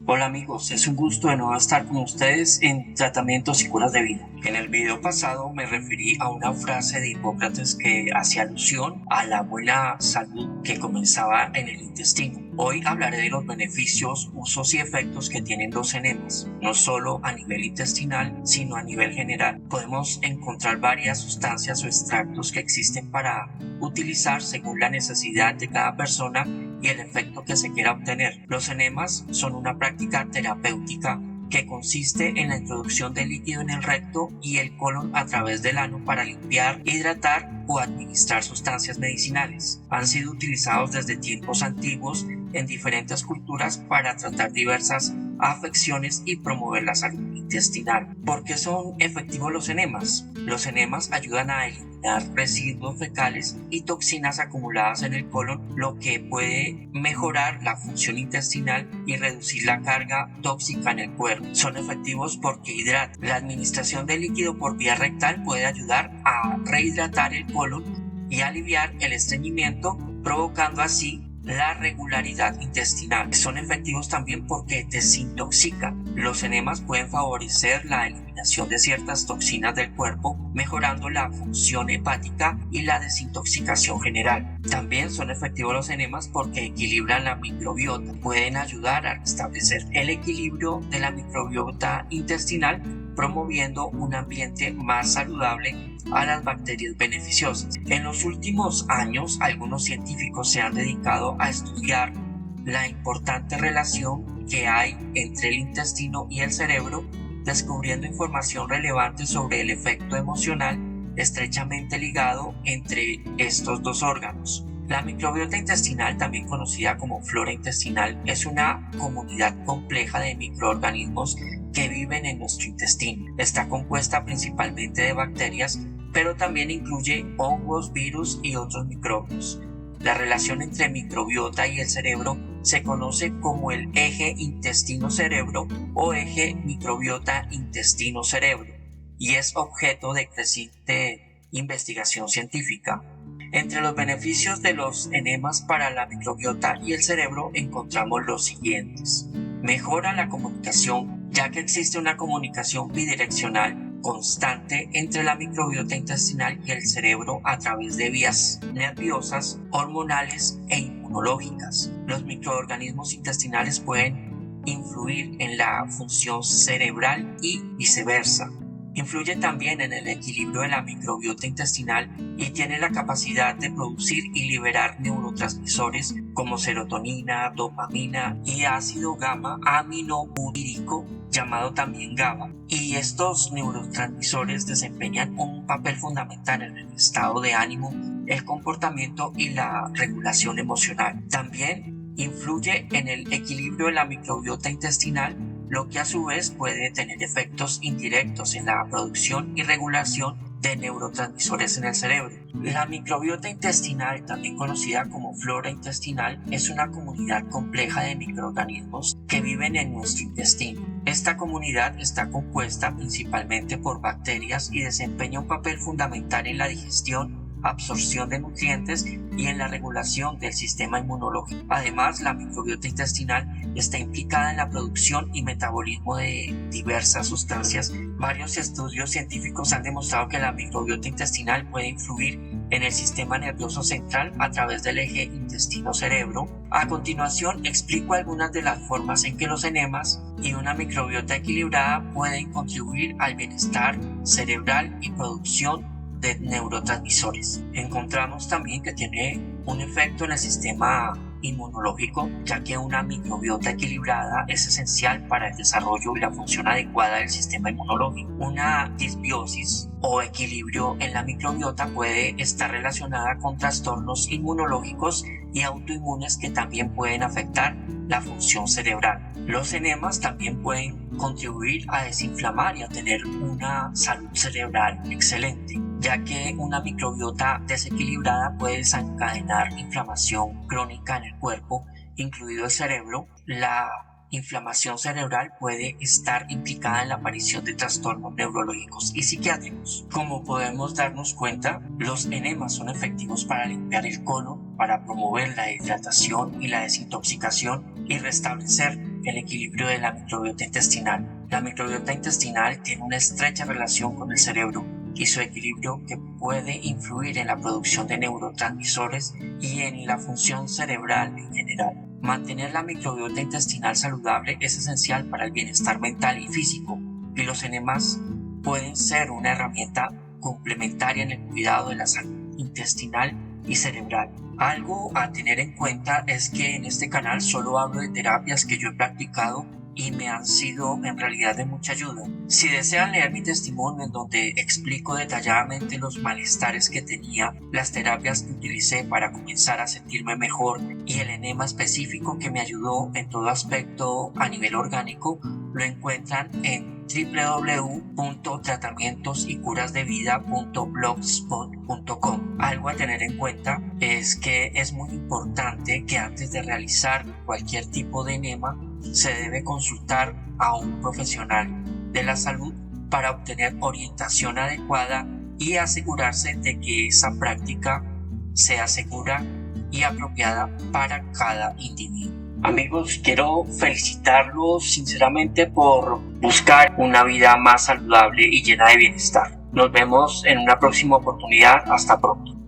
Hola amigos, es un gusto de nuevo estar con ustedes en Tratamientos y Curas de Vida. En el video pasado me referí a una frase de Hipócrates que hacía alusión a la buena salud que comenzaba en el intestino. Hoy hablaré de los beneficios, usos y efectos que tienen los enemas, no solo a nivel intestinal, sino a nivel general. Podemos encontrar varias sustancias o extractos que existen para utilizar según la necesidad de cada persona y el efecto que se quiera obtener. Los enemas son una práctica terapéutica que consiste en la introducción de líquido en el recto y el colon a través del ano para limpiar, hidratar o administrar sustancias medicinales. Han sido utilizados desde tiempos antiguos en diferentes culturas para tratar diversas afecciones y promover la salud intestinal. ¿Por qué son efectivos los enemas? Los enemas ayudan a eliminar residuos fecales y toxinas acumuladas en el colon, lo que puede mejorar la función intestinal y reducir la carga tóxica en el cuerpo. Son efectivos porque hidratan. La administración de líquido por vía rectal puede ayudar a rehidratar el colon y aliviar el estreñimiento, provocando así la regularidad intestinal. Son efectivos también porque desintoxican. Los enemas pueden favorecer la eliminación de ciertas toxinas del cuerpo, mejorando la función hepática y la desintoxicación general. También son efectivos los enemas porque equilibran la microbiota. Pueden ayudar a restablecer el equilibrio de la microbiota intestinal, promoviendo un ambiente más saludable a las bacterias beneficiosas. En los últimos años, algunos científicos se han dedicado a estudiar la importante relación que hay entre el intestino y el cerebro, descubriendo información relevante sobre el efecto emocional estrechamente ligado entre estos dos órganos. La microbiota intestinal, también conocida como flora intestinal, es una comunidad compleja de microorganismos que viven en nuestro intestino. Está compuesta principalmente de bacterias, pero también incluye hongos, virus y otros microbios. La relación entre microbiota y el cerebro se conoce como el eje intestino-cerebro o eje microbiota-intestino-cerebro y es objeto de creciente investigación científica. Entre los beneficios de los enemas para la microbiota y el cerebro encontramos los siguientes. Mejora la comunicación, ya que existe una comunicación bidireccional constante entre la microbiota intestinal y el cerebro a través de vías nerviosas, hormonales e inmunológicas. Los microorganismos intestinales pueden influir en la función cerebral y viceversa. Influye también en el equilibrio de la microbiota intestinal y tiene la capacidad de producir y liberar neurotransmisores como serotonina, dopamina y ácido gamma aminobutírico, llamado también GABA. Y estos neurotransmisores desempeñan un papel fundamental en el estado de ánimo, el comportamiento y la regulación emocional. También influye en el equilibrio de la microbiota intestinal, lo que a su vez puede tener efectos indirectos en la producción y regulación de neurotransmisores en el cerebro. La microbiota intestinal, también conocida como flora intestinal, es una comunidad compleja de microorganismos que viven en nuestro intestino. Esta comunidad está compuesta principalmente por bacterias y desempeña un papel fundamental en la digestión, absorción de nutrientes y en la regulación del sistema inmunológico. Además, la microbiota intestinal está implicada en la producción y metabolismo de diversas sustancias. Varios estudios científicos han demostrado que la microbiota intestinal puede influir en el sistema nervioso central a través del eje intestino-cerebro. A continuación, explico algunas de las formas en que los enemas y una microbiota equilibrada pueden contribuir al bienestar cerebral y producción de neurotransmisores. Encontramos también que tiene un efecto en el sistema inmunológico, ya que una microbiota equilibrada es esencial para el desarrollo y la función adecuada del sistema inmunológico. Una disbiosis o equilibrio en la microbiota puede estar relacionada con trastornos inmunológicos y autoinmunes que también pueden afectar la función cerebral. Los enemas también pueden contribuir a desinflamar y a tener una salud cerebral excelente, ya que una microbiota desequilibrada puede desencadenar inflamación crónica en el cuerpo, incluido el cerebro. La inflamación cerebral puede estar implicada en la aparición de trastornos neurológicos y psiquiátricos. Como podemos darnos cuenta, los enemas son efectivos para limpiar el colon, para promover la hidratación y la desintoxicación y restablecer el equilibrio de la microbiota intestinal. La microbiota intestinal tiene una estrecha relación con el cerebro y su equilibrio que puede influir en la producción de neurotransmisores y en la función cerebral en general. Mantener la microbiota intestinal saludable es esencial para el bienestar mental y físico, y los enemas pueden ser una herramienta complementaria en el cuidado de la salud intestinal y cerebral. Algo a tener en cuenta es que en este canal solo hablo de terapias que yo he practicado y me han sido en realidad de mucha ayuda. Si desean leer mi testimonio en donde explico detalladamente los malestares que tenía, las terapias que utilicé para comenzar a sentirme mejor y el enema específico que me ayudó en todo aspecto a nivel orgánico, lo encuentran en www.tratamientosycurasdevida.blogspot.com. Algo a tener en cuenta es que es muy importante que antes de realizar cualquier tipo de enema se debe consultar a un profesional de la salud para obtener orientación adecuada y asegurarse de que esa práctica sea segura y apropiada para cada individuo. Amigos, quiero felicitarlos sinceramente por buscar una vida más saludable y llena de bienestar. Nos vemos en una próxima oportunidad. Hasta pronto.